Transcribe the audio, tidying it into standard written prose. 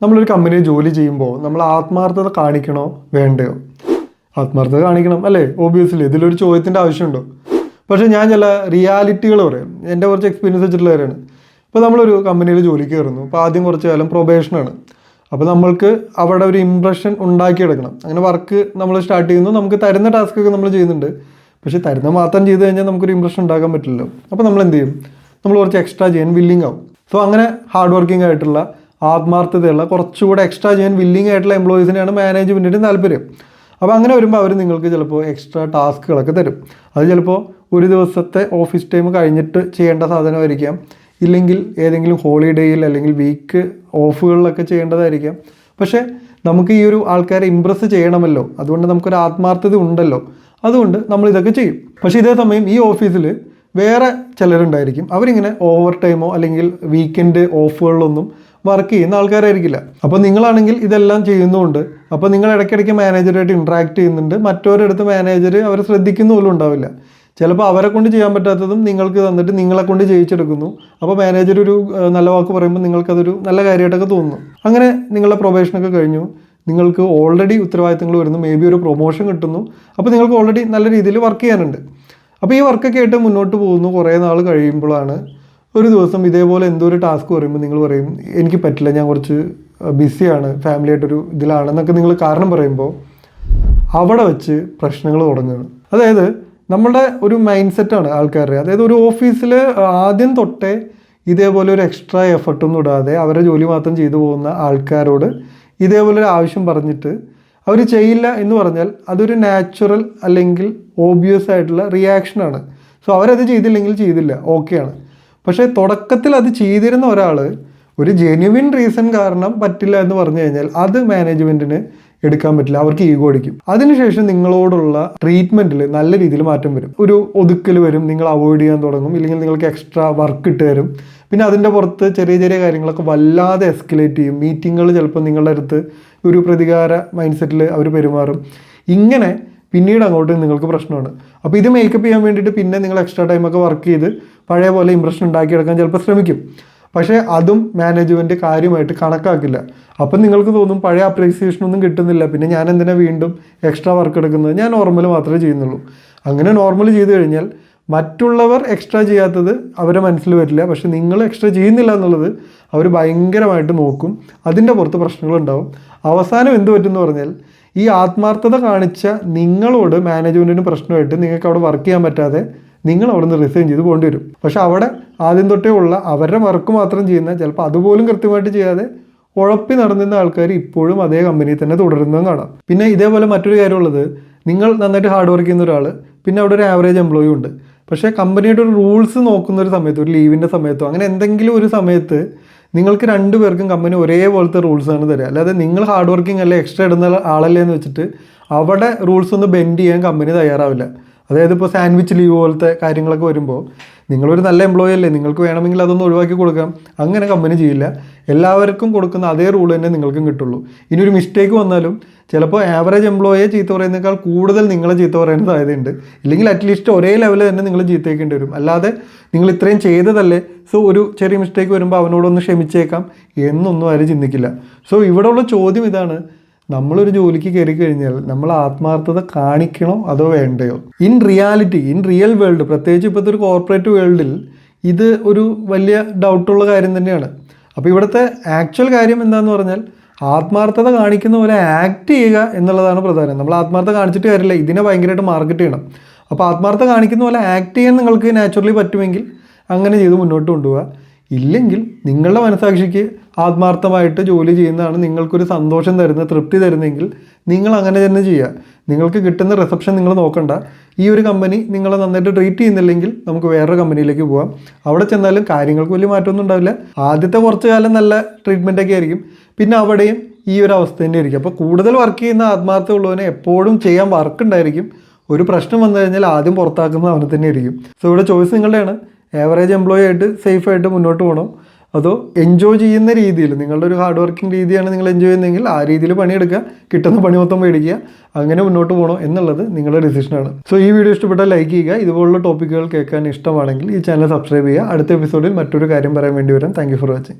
നമ്മളൊരു കമ്പനിയിൽ ജോലി ചെയ്യുമ്പോൾ നമ്മൾ ആത്മാർത്ഥത കാണിക്കണോ വേണ്ടയോ? ആത്മാർത്ഥത കാണിക്കണം അല്ലേ? ഓബിയസ്ലി ഇതിലൊരു ചോദ്യത്തിൻ്റെ ആവശ്യമുണ്ടോ? പക്ഷേ ഞാൻ ചില റിയാലിറ്റികൾ പറയാം. എൻ്റെ കുറച്ച് എക്സ്പീരിയൻസ് വെച്ചിട്ടുള്ളവരാണ്. ഇപ്പോൾ നമ്മളൊരു കമ്പനിയിൽ ജോലിക്ക് കയറുന്നു. അപ്പോൾ ആദ്യം കുറച്ച് കാലം പ്രൊബേഷനാണ്. അപ്പോൾ നമ്മൾക്ക് അവിടെ ഒരു ഇംപ്രഷൻ ഉണ്ടാക്കിയെടുക്കണം. അങ്ങനെ വർക്ക് നമ്മൾ സ്റ്റാർട്ട് ചെയ്യുന്നു. നമുക്ക് തരുന്ന ടാസ്ക്കൊക്കെ നമ്മൾ ചെയ്യുന്നുണ്ട്. പക്ഷേ തരുന്ന മാത്രം ചെയ്ത് കഴിഞ്ഞാൽ നമുക്കൊരു ഇംപ്രഷൻ ഉണ്ടാക്കാൻ പറ്റില്ലല്ലോ. അപ്പോൾ നമ്മൾ എന്ത് ചെയ്യും? നമ്മൾ കുറച്ച് എക്സ്ട്രാ ചെയ്യാൻ വില്ലിങ് ആവും. സോ അങ്ങനെ ഹാർഡ് വർക്കിംഗ് ആയിട്ടുള്ള ആത്മാർത്ഥതയുള്ള കുറച്ചുകൂടെ എക്സ്ട്രാ ചെയ്യാൻ വില്ലിങ് ആയിട്ടുള്ള എംപ്ലോയീസിനെയാണ് മാനേജ്മെൻറ്റിന് താല്പര്യം. അപ്പോൾ അങ്ങനെ വരുമ്പോൾ അവർ നിങ്ങൾക്ക് ചിലപ്പോൾ എക്സ്ട്രാ ടാസ്കുകളൊക്കെ തരും. അത് ചിലപ്പോൾ ഒരു ദിവസത്തെ ഓഫീസ് ടൈം കഴിഞ്ഞിട്ട് ചെയ്യേണ്ട സാധനമായിരിക്കാം, ഇല്ലെങ്കിൽ ഏതെങ്കിലും ഹോളിഡേയിൽ അല്ലെങ്കിൽ വീക്ക് ഓഫുകളിലൊക്കെ ചെയ്യേണ്ടതായിരിക്കാം. പക്ഷേ നമുക്ക് ഈ ഒരു ആൾക്കാരെ ഇമ്പ്രസ് ചെയ്യണമല്ലോ, അതുകൊണ്ട് നമുക്കൊരു ആത്മാർത്ഥത ഉണ്ടല്ലോ, അതുകൊണ്ട് നമ്മൾ ഇതൊക്കെ ചെയ്യും. പക്ഷേ ഇതേ സമയം ഈ ഓഫീസിൽ വേറെ ചിലരുണ്ടായിരിക്കും, അവരിങ്ങനെ ഓവർ ടൈമോ അല്ലെങ്കിൽ വീക്കെൻഡ് ഓഫുകളിലൊന്നും വർക്ക് ചെയ്യുന്ന ആൾക്കാരായിരിക്കില്ല. അപ്പോൾ നിങ്ങളാണെങ്കിൽ ഇതെല്ലാം ചെയ്യുന്നുണ്ട്. അപ്പോൾ നിങ്ങൾ ഇടയ്ക്കിടയ്ക്ക് മാനേജറുമായിട്ട് ഇൻട്രാക്ട് ചെയ്യുന്നുണ്ട്. മറ്റൊരിടത്ത് മാനേജർ അവരെ ശ്രദ്ധിക്കുന്ന പോലും ഉണ്ടാവില്ല. ചിലപ്പോൾ അവരെ കൊണ്ട് ചെയ്യാൻ പറ്റാത്തതും നിങ്ങൾക്ക് തന്നിട്ട് നിങ്ങളെ കൊണ്ട് ചെയ്യിച്ചെടുക്കുന്നു. അപ്പോൾ മാനേജർ ഒരു നല്ല വാക്ക് പറയുമ്പോൾ നിങ്ങൾക്കതൊരു നല്ല കാര്യമായിട്ടൊക്കെ തോന്നുന്നു. അങ്ങനെ നിങ്ങളുടെ പ്രൊബേഷനൊക്കെ കഴിഞ്ഞു, നിങ്ങൾക്ക് ഓൾറെഡി ഉത്തരവാദിത്തങ്ങൾ വരുന്നു, മേ ബി ഒരു പ്രൊമോഷൻ കിട്ടുന്നു. അപ്പോൾ നിങ്ങൾക്ക് ഓൾറെഡി നല്ല രീതിയിൽ വർക്ക് ചെയ്യാനുണ്ട്. അപ്പോൾ ഈ വർക്കൊക്കെ ആയിട്ട് മുന്നോട്ട് പോകുന്നു. കുറേ നാൾ കഴിയുമ്പോഴാണ് ഒരു ദിവസം ഇതേപോലെ എന്തോ ഒരു ടാസ്ക് പറയുമ്പോൾ നിങ്ങൾ പറയും, എനിക്ക് പറ്റില്ല, ഞാൻ കുറച്ച് ബിസിയാണ്, ഫാമിലിയായിട്ടൊരു ഇതിലാണെന്നൊക്കെ നിങ്ങൾ കാരണം പറയുമ്പോൾ അവിടെ വെച്ച് പ്രശ്നങ്ങൾ തുടങ്ങുകയാണ്. അതായത് നമ്മുടെ ഒരു മൈൻഡ് സെറ്റാണ് ആൾക്കാരുടെ. അതായത് ഒരു ഓഫീസിൽ ആദ്യം തൊട്ടേ ഇതേപോലെ ഒരു എക്സ്ട്രാ എഫർട്ടൊന്നും ഇടാതെ അവരെ ജോലി മാത്രം ചെയ്തു പോകുന്ന ആൾക്കാരോട് ഇതേപോലെ ഒരു ആവശ്യം പറഞ്ഞിട്ട് അവർ ചെയ്യില്ല എന്ന് പറഞ്ഞാൽ അതൊരു നാച്ചുറൽ അല്ലെങ്കിൽ ഓബിയസ് ആയിട്ടുള്ള റിയാക്ഷനാണ്. സോ അവരത് ചെയ്തില്ലെങ്കിൽ ചെയ്തില്ല, ഓക്കെയാണ്. പക്ഷേ തുടക്കത്തിൽ അത് ചെയ്തിരുന്ന ഒരാൾ ഒരു ജെന്യുവിൻ റീസൺ കാരണം പറ്റില്ല എന്ന് പറഞ്ഞു കഴിഞ്ഞാൽ അത് മാനേജ്മെൻറ്റിന് എടുക്കാൻ പറ്റില്ല, അവർക്ക് ഈഗോ അടിക്കും. അതിനുശേഷം നിങ്ങളോടുള്ള ട്രീറ്റ്മെൻറ്റിൽ നല്ല രീതിയിൽ മാറ്റം വരും, ഒരു ഒതുക്കൽ വരും, നിങ്ങൾ അവോയ്ഡ് ചെയ്യാൻ തുടങ്ങും, ഇല്ലെങ്കിൽ നിങ്ങൾക്ക് എക്സ്ട്രാ വർക്ക് ഇട്ട് തരും. പിന്നെ അതിൻ്റെ പുറത്ത് ചെറിയ ചെറിയ കാര്യങ്ങളൊക്കെ വല്ലാതെ എസ്കലേറ്റ് ചെയ്യും. മീറ്റിങ്ങുകൾ ചിലപ്പോൾ നിങ്ങളുടെ അടുത്ത് ഒരു പ്രതികാര മൈൻഡ് സെറ്റിൽ അവർ പെരുമാറും. ഇങ്ങനെ പിന്നീട് അങ്ങോട്ട് നിങ്ങൾക്ക് പ്രശ്നമാണ്. അപ്പോൾ ഇത് മേക്കപ്പ് ചെയ്യാൻ വേണ്ടിയിട്ട് പിന്നെ നിങ്ങൾ എക്സ്ട്രാ ടൈമൊക്കെ വർക്ക് ചെയ്ത് പഴയ പോലെ ഇംപ്രഷൻ ഉണ്ടാക്കിയെടുക്കാൻ ചിലപ്പോൾ ശ്രമിക്കും. പക്ഷേ അതും മാനേജ്മെൻറ്റ് കാര്യമായിട്ട് കണക്കാക്കില്ല. അപ്പം നിങ്ങൾക്ക് തോന്നും പഴയ അപ്രീസിയേഷനൊന്നും കിട്ടുന്നില്ല, പിന്നെ ഞാൻ എന്തിനാ വീണ്ടും എക്സ്ട്രാ വർക്ക് എടുക്കുന്നത്, ഞാൻ നോർമൽ മാത്രമേ ചെയ്യുന്നുള്ളൂ. അങ്ങനെ നോർമൽ ചെയ്ത് കഴിഞ്ഞാൽ മറ്റുള്ളവർ എക്സ്ട്രാ ചെയ്യാത്തത് അവരെ മനസ്സിൽ വരില്ല. പക്ഷെ നിങ്ങൾ എക്സ്ട്രാ ചെയ്യുന്നില്ല എന്നുള്ളത് അവർ ഭയങ്കരമായിട്ട് നോക്കും. അതിൻ്റെ പുറത്ത് പ്രശ്നങ്ങളുണ്ടാവും. അവസാനം എന്ത് പറ്റുമെന്ന് പറഞ്ഞാൽ ഈ ആത്മാർത്ഥത കാണിച്ച നിങ്ങളോട് മാനേജ്മെൻറ്റിന് പ്രശ്നമായിട്ട് നിങ്ങൾക്ക് അവിടെ വർക്ക് ചെയ്യാൻ പറ്റാതെ നിങ്ങൾ അവിടെ നിന്ന് റിസൈൻ ചെയ്ത് പോകേണ്ടി വരും. പക്ഷെ അവിടെ ആദ്യം തൊട്ടേ ഉള്ള അവരുടെ വർക്ക് മാത്രം ചെയ്യുന്ന, ചിലപ്പോൾ അതുപോലും കൃത്യമായിട്ട് ചെയ്യാതെ ഉഴപ്പി നടന്നിരുന്ന ആൾക്കാർ ഇപ്പോഴും അതേ കമ്പനിയിൽ തന്നെ തുടരുന്നതും കാണാം. പിന്നെ ഇതേപോലെ മറ്റൊരു കാര്യമുള്ളത്, നിങ്ങൾ നന്നായിട്ട് ഹാർഡ് വർക്ക് ചെയ്യുന്ന ഒരാൾ, പിന്നെ അവിടെ ഒരു ആവറേജ് എംപ്ലോയി ഉണ്ട്. പക്ഷേ കമ്പനിയുടെ ഒരു റൂൾസ് നോക്കുന്ന ഒരു സമയത്ത്, ഒരു ലീവിൻ്റെ സമയത്തോ അങ്ങനെ എന്തെങ്കിലും ഒരു സമയത്ത് നിങ്ങൾക്ക് രണ്ടുപേർക്കും കമ്പനി ഒരേപോലത്തെ റൂൾസാണ് തരിക. അല്ലാതെ നിങ്ങൾ ഹാർഡ് വർക്കിംഗ് അല്ലേ, എക്സ്ട്രാ ഇടുന്ന ആളല്ലേ എന്ന് വെച്ചിട്ട് അവിടെ റൂൾസ് ഒന്ന് ബെൻഡ് ചെയ്യാൻ കമ്പനി തയ്യാറാവില്ല. അതായത് ഇപ്പോൾ സാൻഡ്വിച്ച് ലീവ് പോലത്തെ കാര്യങ്ങളൊക്കെ വരുമ്പോൾ നിങ്ങളൊരു നല്ല എംപ്ലോയി അല്ലേ, നിങ്ങൾക്ക് വേണമെങ്കിൽ അതൊന്ന് ഒഴിവാക്കി കൊടുക്കാം. അങ്ങനെ കമ്പനി ചെയ്യില്ല. എല്ലാവർക്കും കൊടുക്കുന്ന അതേ റൂൾ തന്നെ നിങ്ങൾക്കും കിട്ടുള്ളൂ. ഇനി ഒരു മിസ്റ്റേക്ക് വന്നാലും ചിലപ്പോൾ ആവറേജ് എംപ്ലോയിയെ ചീത്ത പറയുന്നതിനേക്കാൾ കൂടുതൽ നിങ്ങളെ ചീത്ത പറയാൻ സാധ്യതയുണ്ട്. ഇല്ലെങ്കിൽ അറ്റ്ലീസ്റ്റ് ഒരേ ലെവലിൽ തന്നെ നിങ്ങൾ ചീത്തയേക്കേണ്ടി വരും. അല്ലാതെ നിങ്ങൾ ഇത്രയും ചെയ്തതല്ലേ, സോ ഒരു ചെറിയ മിസ്റ്റേക്ക് വരുമ്പോൾ അവനോടൊന്ന് ക്ഷമിച്ചേക്കാം എന്നൊന്നും ആരും ചിന്തിക്കില്ല. സോ ഇവിടെയുള്ള ചോദ്യം ഇതാണ്, നമ്മളൊരു ജോലിക്ക് കയറി കഴിഞ്ഞാൽ നമ്മൾ ആത്മാർത്ഥത കാണിക്കണോ അതോ വേണ്ടയോ? In reality, in real world, പ്രത്യേകിച്ച് ഇപ്പോഴത്തെ ഒരു കോർപ്പറേറ്റ് വേൾഡിൽ ഇത് ഒരു വലിയ ഡൗട്ടുള്ള കാര്യം തന്നെയാണ്. അപ്പോൾ ഇവിടുത്തെ ആക്ച്വൽ കാര്യം എന്താണെന്ന് പറഞ്ഞാൽ ആത്മാർത്ഥത കാണിക്കുന്ന പോലെ ആക്ട് ചെയ്യുക എന്നുള്ളതാണ് പ്രധാനം. നമ്മൾ ആത്മാർത്ഥത കാണിച്ചിട്ട് കാര്യമില്ല, ഇതിനെ ഭയങ്കരമായിട്ട് മാർക്കറ്റ് ചെയ്യണം. അപ്പോൾ ആത്മാർത്ഥത കാണിക്കുന്ന പോലെ ആക്ട് ചെയ്യാൻ നിങ്ങൾക്ക് നാച്ചുറലി പറ്റുമെങ്കിൽ അങ്ങനെ ചെയ്ത് മുന്നോട്ട് കൊണ്ടുപോകുക. ഇല്ലെങ്കിൽ നിങ്ങളുടെ മനസാക്ഷിക്ക് ആത്മാർത്ഥമായിട്ട് ജോലി ചെയ്യുന്നതാണ് നിങ്ങൾക്കൊരു സന്തോഷം തരുന്ന, തൃപ്തി തരുന്നെങ്കിൽ നിങ്ങൾ അങ്ങനെ തന്നെ ചെയ്യുക. നിങ്ങൾക്ക് കിട്ടുന്ന റിസപ്ഷൻ നിങ്ങൾ നോക്കണ്ട. ഈ ഒരു കമ്പനി നിങ്ങളെ നന്നായിട്ട് ട്രീറ്റ് ചെയ്യുന്നില്ലെങ്കിൽ നമുക്ക് വേറൊരു കമ്പനിയിലേക്ക് പോകാം. അവിടെ ചെന്നാലും കാര്യങ്ങൾക്ക് വലിയ മാറ്റമൊന്നും ഉണ്ടാവില്ല. ആദ്യത്തെ കുറച്ച് കാലം നല്ല ട്രീറ്റ്മെൻറ്റൊക്കെ ആയിരിക്കും, പിന്നെ അവിടെയും ഈ ഒരു അവസ്ഥ തന്നെ ആയിരിക്കും. അപ്പോൾ കൂടുതൽ വർക്ക് ചെയ്യുന്ന ആത്മാർത്ഥമുള്ളവനെ എപ്പോഴും ചെയ്യാൻ വർക്ക് ഉണ്ടായിരിക്കും. ഒരു പ്രശ്നം വന്നു കഴിഞ്ഞാൽ ആദ്യം പുറത്താക്കുന്നത് അവനെ തന്നെ ആയിരിക്കും. സോ ഇവിടെ ചോയ്സ് നിങ്ങളുടെയാണ്. ആവറേജ് എംപ്ലോയി ആയിട്ട് സേഫായിട്ട് മുന്നോട്ട് പോകണോ, അതോ എൻജോയ് ചെയ്യുന്ന രീതിയിൽ, നിങ്ങളുടെ ഒരു ഹാർഡ് വർക്കിംഗ് രീതിയാണ് നിങ്ങൾ എൻജോയ് ചെയ്യുന്നതെങ്കിൽ ആ രീതിയിൽ പണിയെടുക്കുക, കിട്ടുന്ന പണി മൊത്തം മേടിക്കുക, അങ്ങനെ മുന്നോട്ട് പോകണോ എന്നുള്ളത് നിങ്ങളുടെ ഡിസിഷനാണ്. സോ ഈ വീഡിയോ ഇഷ്ടപ്പെട്ടാൽ ലൈക്ക് ചെയ്യുക. ഇതുപോലുള്ള ടോപ്പിക്കുകൾ കേൾക്കാൻ ഇഷ്ടമാണെങ്കിൽ ഈ ചാനൽ സബ്സ്ക്രൈബ് ചെയ്യുക. അടുത്ത എപ്പിസോഡിൽ മറ്റൊരു കാര്യം പറയാൻ വേണ്ടി വരാം. Thank you for watching.